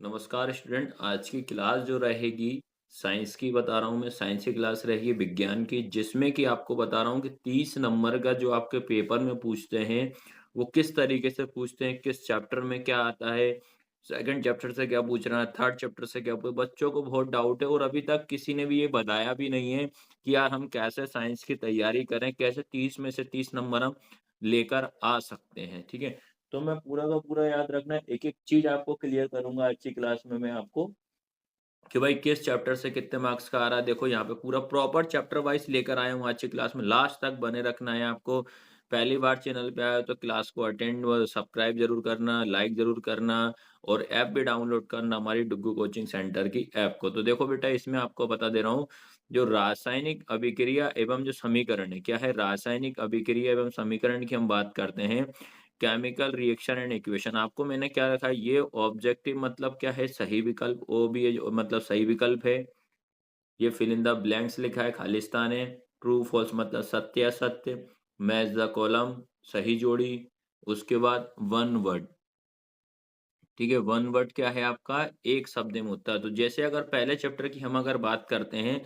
नमस्कार स्टूडेंट। आज की क्लास जो रहेगी साइंस की बता रहा हूँ मैं। साइंस की क्लास रहेगी विज्ञान की, जिसमें कि आपको बता रहा हूँ कि 30 नंबर का जो आपके पेपर में पूछते हैं वो किस तरीके से पूछते हैं, किस चैप्टर में क्या आता है, सेकंड चैप्टर से क्या पूछ रहा है, थर्ड चैप्टर से क्या बच्चों को बहुत डाउट है और अभी तक किसी ने भी ये बताया भी नहीं है कि यार हम कैसे साइंस की तैयारी करें, कैसे 30 में से 30 नंबर हम लेकर आ सकते हैं। ठीक है, तो मैं पूरा का पूरा याद रखना, एक-एक चीज़ आपको क्लियर करूँगा आज की क्लास में मैं आपको, कि भाई किस चैप्टर से कितने मार्क्स का आ रहा है। देखो यहाँ पे पूरा प्रॉपर चैप्टर वाइज़ लेकर आया हूँ आज की क्लास में, लास्ट तक बने रखना है आपको। पहली बार चैनल पे आए हो तो क्लास को अटेंड व सब्सक्राइब ज़रूर करना, लाइक ज़रूर करना और ऐप भी डाउनलोड करना हमारी डुग्गू कोचिंग सेंटर की ऐप को। तो देखो बेटा, इसमें आपको बता दे रहा हूँ, जो रासायनिक अभिक्रिया एवं जो समीकरण है, क्या है रासायनिक अभिक्रिया एवं समीकरण की हम बात करते हैं। केमिकल रिएक्शन एंड इक्वेशन आपको मैंने क्या रखा है, ये ऑब्जेक्टिव मतलब क्या है, सही विकल्प। ओ भी है जो मतलब सही विकल्प है। ये फिल इन द ब्लैंक्स लिखा है, खालिस्तान है। ट्रू फॉल्स मतलब सत्य असत्य। मैच द कॉलम, सही जोड़ी। उसके बाद वन वर्ड, ठीक है, वन वर्ड क्या है आपका, एक शब्द में होता है। तो जैसे अगर पहले चैप्टर की हम अगर बात करते हैं,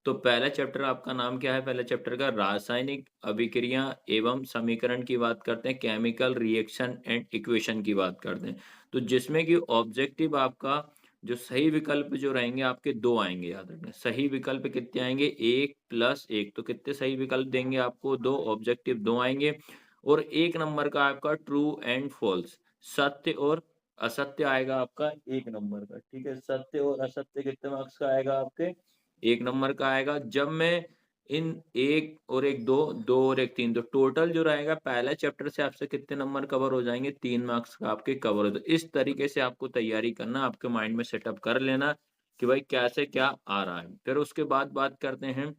तो पहला चैप्टर आपका नाम क्या है, पहले चैप्टर का रासायनिक अभिक्रिया एवं समीकरण की बात करते हैं, केमिकल रिएक्शन एंड इक्वेशन की बात करते हैं। तो जिसमें कि ऑब्जेक्टिव आपका जो सही विकल्प जो रहेंगे आपके दो आएंगे, याद रखना। सही विकल्प कितने आएंगे, एक प्लस एक, तो कितने सही विकल्प देंगे आपको, दो। ऑब्जेक्टिव दो आएंगे और एक नंबर का आपका ट्रू एंड फॉल्स, सत्य और असत्य आएगा आपका एक नंबर का। ठीक है, सत्य और असत्य कितने मार्क्स का आएगा आपके, एक नंबर का आएगा। जब मैं इन एक और एक दो, दो और एक तीन, तो टोटल जो रहेगा पहले चैप्टर से आपसे कितने नंबर कवर हो जाएंगे, 3 मार्क्स का आपके कवर हो। तो इस तरीके से आपको तैयारी करना, आपके माइंड में सेटअप कर लेना कि भाई कैसे क्या आ रहा है। फिर उसके बाद बात करते हैं,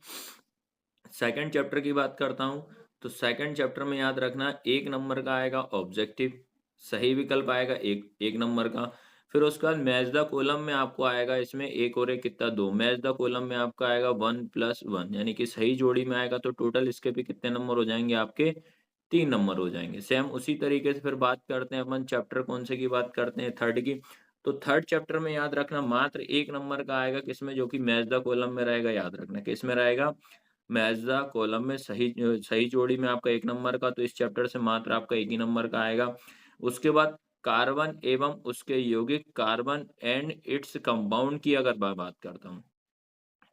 सेकंड चैप्टर की बात करता हूँ। तो सेकंड चैप्टर में याद रखना, एक नंबर का आएगा ऑब्जेक्टिव, सही विकल्प आएगा एक एक नंबर का। फिर उसके बाद मैच द कॉलम में आपको आएगा, इसमें एक और एक कितना, दो। मैच द कॉलम में आपका आएगा वन प्लस वन, यानी कि सही जोड़ी में आएगा। तो टोटल इसके भी कितने नंबर हो जाएंगे आपके, 3 नंबर हो जाएंगे। सेम उसी तरीके से फिर बात करते हैं अपन, चैप्टर कौन से की बात करते हैं, थर्ड की। तो थर्ड चैप्टर में याद रखना मात्र एक नंबर का आएगा, किसमें, जो कि मैच द कॉलम में रहेगा। याद रखना किसमें रहेगा, मैच द कॉलम में। सही जोड़ी में आपका एक नंबर का, तो इस चैप्टर से मात्र आपका एक ही नंबर का आएगा। उसके बाद कार्बन एवं उसके यौगिक, कार्बन एंड इट्स कंपाउंड की अगर मैं बात करता हूँ,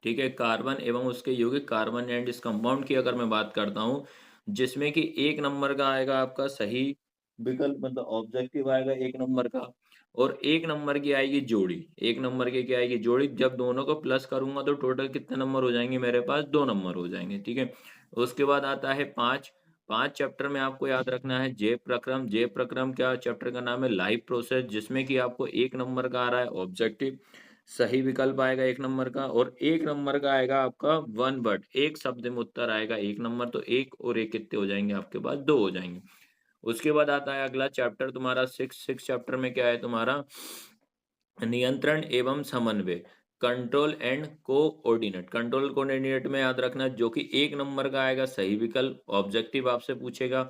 ठीक है, कार्बन एवं उसके यौगिक, कार्बन एंड इस कंपाउंड की अगर मैं बात करता हूँ, जिसमें कि एक नंबर का आएगा आपका सही विकल्प, मतलब ऑब्जेक्टिव आएगा एक नंबर का। और एक नंबर की आएगी जोड़ी, एक नंबर की क्या आएगी, जोड़ी। जब दोनों को प्लस करूंगा तो टोटल कितने नंबर हो जाएंगे मेरे पास, 2 नंबर हो जाएंगे। ठीक है, उसके बाद आता है पांच। पांच चैप्टर में आपको याद रखना है जे प्रक्रम। जे प्रक्रम क्या चैप्टर का नाम है, लाइव प्रोसेस, जिसमें कि आपको एक नंबर का आ रहा है ऑब्जेक्टिव, सही विकल्प आएगा एक नंबर का। और एक नंबर का आएगा आपका वन वर्ड, एक शब्द में उत्तर आएगा एक नंबर। तो एक और एक कितने हो जाएंगे आपके पास, दो हो जाएंगे। उसके बाद आता है अगला चैप्टर तुम्हारा सिक्स। सिक्स चैप्टर में क्या है तुम्हारा, नियंत्रण एवं समन्वय, control and coordinate. Control coordinate में याद रखना, जो कि एक नंबर का आएगा सही विकल्प, ऑब्जेक्टिव आपसे पूछेगा।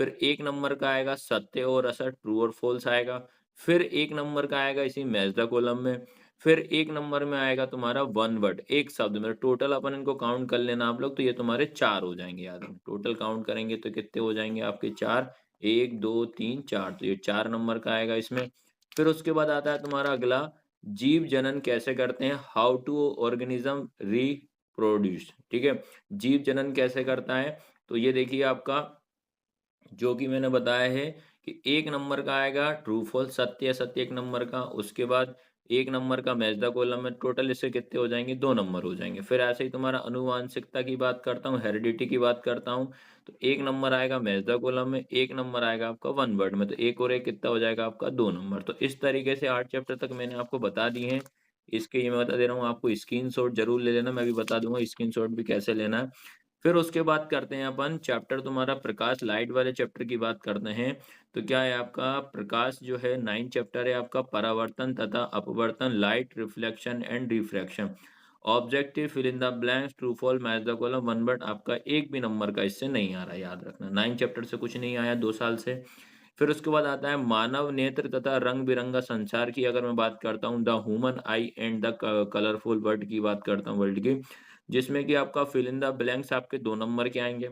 फिर एक नंबर का आएगा सत्य और असत, ट्रू और फॉल्स आएगा। फिर एक नंबर का आएगा इसी मैच द कॉलम में। फिर एक नंबर में आएगा तुम्हारा वन वर्ड, एक शब्द में। टोटल अपन इनको काउंट कर लेना आप लोग, तो ये तुम्हारे चार हो जाएंगे। याद रखना टोटल काउंट करेंगे तो कितने हो जाएंगे आपके, चार। एक दो तीन चार, तो ये 4 नंबर का आएगा इसमें। फिर उसके बाद आता है तुम्हारा अगला, जीव जनन कैसे करते हैं, हाउ टू ऑर्गेनिज्म रिप्रोड्यूस। ठीक है, जीव जनन कैसे करता है, तो ये देखिए आपका, जो कि मैंने बताया है कि एक नंबर का आएगा ट्रू फॉल्स, सत्य असत्य एक नंबर का। उसके बाद एक नंबर का मैच द कॉलम में। टोटल इससे कितने हो जाएंगे, 2 नंबर हो जाएंगे। फिर ऐसे ही तुम्हारा अनुवांशिकता की बात करता हूँ, हेरिडिटी की बात करता हूँ, तो एक नंबर आएगा मैच द कॉलम में, एक नंबर आएगा आपका वन वर्ड में। तो एक और एक कितना हो जाएगा आपका, 2 नंबर। तो इस तरीके से 8 चैप्टर तक मैंने आपको बता दिए हैं। इसके ये मैं बता दे रहा हूँ, आपको स्क्रीनशॉट जरूर ले लेना, मैं भी बता दूंगा स्क्रीनशॉट भी कैसे लेना है। फिर उसके बाद करते हैं अपन चैप्टर तुम्हारा प्रकाश, लाइट वाले चैप्टर की बात करते हैं। तो क्या है आपका प्रकाश जो है, 9 चैप्टर है आपका, परावर्तन तथा अपवर्तन, light reflection and refraction, objective, fill in the blanks, true false, match the column, one word. आपका एक भी नंबर का इससे नहीं आ रहा है, याद रखना। 9 चैप्टर से कुछ नहीं आया 2 साल से। फिर उसके बाद आता है मानव नेत्र तथा रंग-बिरंगा संसार की अगर मैं बात करता हूँ, the human I and the क कलरफुल वर्ल्ड की बात करता हूँ वर्ल्ड की, जिसमें कि आपका फिल इन द ब्लैंक्स आपके 2 नंबर के आएँगे।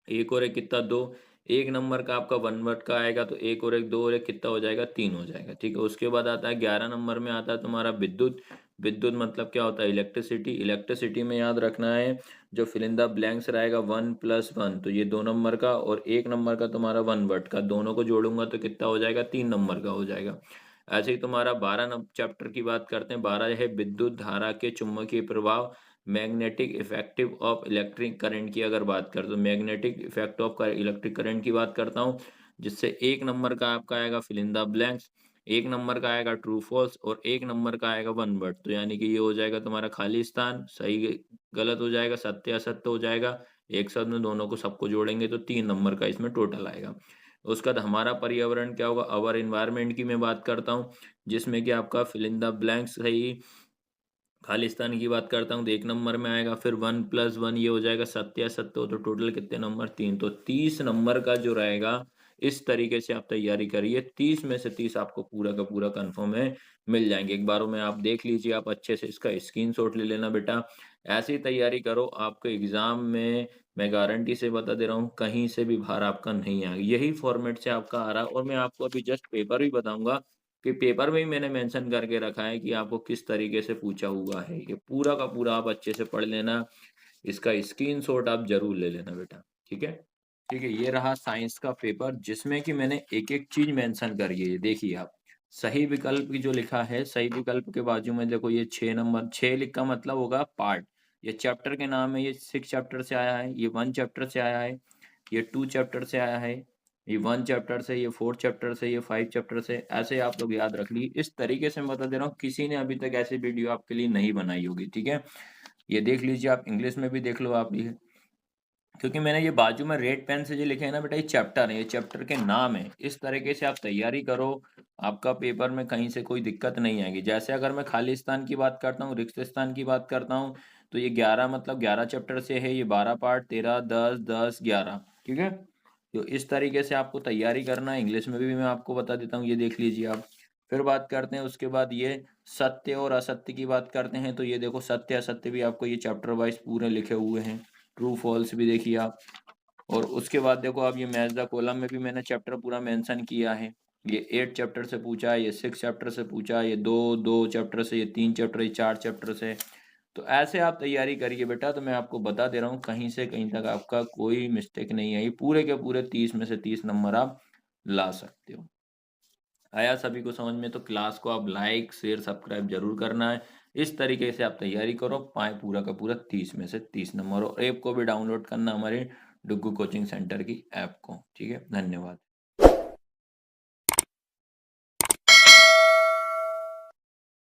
1 और 1 कितना 2, 1 नंबर का आपका 1 वर्ड का आएगा तो 1 और 1 2 और 1 कितना हो जाएगा 3 हो जाएगा, ठीक है। उसके बाद आता है 11 नंबर में आता है तुम्हारा विद्युत, विद्युत मतलब क्या होता है इलेक्ट्रिसिटी, इलेक्ट्रिसिटी में याद रखना है जो फिल इन द ब्लैंक्स रहेगा 1 + 1 तो ये 2 नंबर का और 1 नंबर का तुम्हारा 1 वर्ड का, दोनों को जोड़ूँगा तो कितना हो जाएगा 3 नंबर का हो जाएगा। ऐसे ही तुम्हारा 12 चैप्टर की बात करते हैं, 12 है विद्युत धारा के चुंबकीय प्रभाव, magnetic effective of electric current की अगर बात करें तो magnetic effect of electric current की बात करता हूँ, जिससे 1 नंबर का आपका आएगा fill in the blanks, 1 number का आएगा ट्रू फॉल्स और 1 नंबर का आएगा 1 वर्ड। तो यानी कि ये हो जाएगा तुम्हारा खाली स्थान, सही गलत हो जाएगा, सत्य असत्य हो जाएगा। एक साथ में दोनों को सबको जोड़ेंगे तो 3 नंबर का इसमें टोटल आएगा। उसके बाद हमारा पर्यावरण क्या होगा, अवर एनवायरनमेंट की मैं बात करता हूँ, जिसमें कि आपका फिल इन द ब्लैंक्स सही खालिस्तान की बात करता हूँ तो 1 नंबर में आएगा, फिर 1 + 1 ये हो जाएगा सत्य असत्य तो टोटल कितने नंबर 3 तो 30 नंबर का जो रहेगा, इस तरीके से आप तैयारी करिए, 30 में से 30 आपको पूरा का पूरा कन्फर्म है, मिल जाएँगे। एक बारों में आप देख लीजिए, आप अच्छे से इसका स्क्रीनशॉट ले लेना बेटा। ऐसी तैयारी करो, आपको एग्ज़ाम में मैं गारंटी से बता दे रहा हूँ, कहीं से भी बाहर आपका नहीं आएगा। यही फॉर्मेट से आपका आ रहा है और मैं आपको अभी जस्ट पेपर भी बताऊँगा कि पेपर में ही मैंने मेंशन करके रखा है कि आपको किस तरीके से पूछा हुआ है। ये पूरा का पूरा आप अच्छे से पढ़ लेना, इसका स्क्रीनशॉट आप ज़रूर ले लेना बेटा, ठीक है? ठीक है, ये रहा साइंस का पेपर जिसमें कि मैंने एक-एक चीज़ मेंशन करी है, ये देखिए आप। सही विकल्प की जो लिखा है, सही विकल्प के बाजू में देखो ये 6 नंबर 6 लिख का मतलब होगा पार्ट। ये चैप्टर के नाम है, ये 6 चैप्टर से आया है, ये 1 चैप्टर से आया है, ये 2 चैप्टर से आया है, ये 1 चैप्टर से, ये 4 चैप्टर से, ये 5 चैप्टर से, ऐसे आप लोग याद रख लीजिए। इस तरीके से मैं बता दे रहा हूँ, किसी ने अभी तक ऐसी वीडियो आपके लिए नहीं बनाई होगी, ठीक है? ये देख लीजिए आप, इंग्लिश में भी देख लो आप ये, क्योंकि मैंने ये बाजू में रेड पेन से जो लिखे हैं ना बेटा, ये चैप्टर है, ये चैप्टर के नाम है। इस तरीके से आप तैयारी करो, आपका पेपर में कहीं से कोई दिक्कत नहीं आएगी। जैसे अगर मैं खाली स्थान की बात करता हूँ, रिक्त स्थान की बात करता हूँ, तो ये 11 मतलब 11 चैप्टर से है, ये 12 पार्ट 13, 10, 10, 11, ठीक है? तो इस तरीके से आपको तैयारी करना है। इंग्लिश में भी मैं आपको बता देता हूँ, ये देख लीजिए आप। फिर बात करते हैं उसके बाद ये सत्य और असत्य की बात करते हैं, तो ये देखो सत्य असत्य भी आपको ये चैप्टर वाइज़ पूरे लिखे हुए हैं। ट्रू फॉल्स भी देखिए आप। और उसके बाद देखो अब ये मैच द कॉलम में भी मैंने चैप्टर पूरा मेंशन किया है। ये 8 चैप्टर से पूछा है, ये 6 चैप्टर से पूछा है, ये 2 चैप्टर से, ये 3 चैप्टर, ये 4 चैप्टर से। तो ऐसे आप तैयारी करिए बेटा, तो मैं आपको बता दे रहा हूँ कहीं से कहीं तक आपका कोई मिस्टेक नहीं आई। पूरे के पूरे 30 में से 30 नंबर आप ला सकते हो। आया सभी को समझ में? तो क्लास को आप लाइक, शेयर, सब्सक्राइब ज़रूर करना है। इस तरीके से आप तैयारी करो, पाएँ पूरा का पूरा 30 में से 30 नंबर और ऐप को भी डाउनलोड करना हमारे डुग्गू कोचिंग सेंटर की ऐप को। ठीक है? धन्यवाद।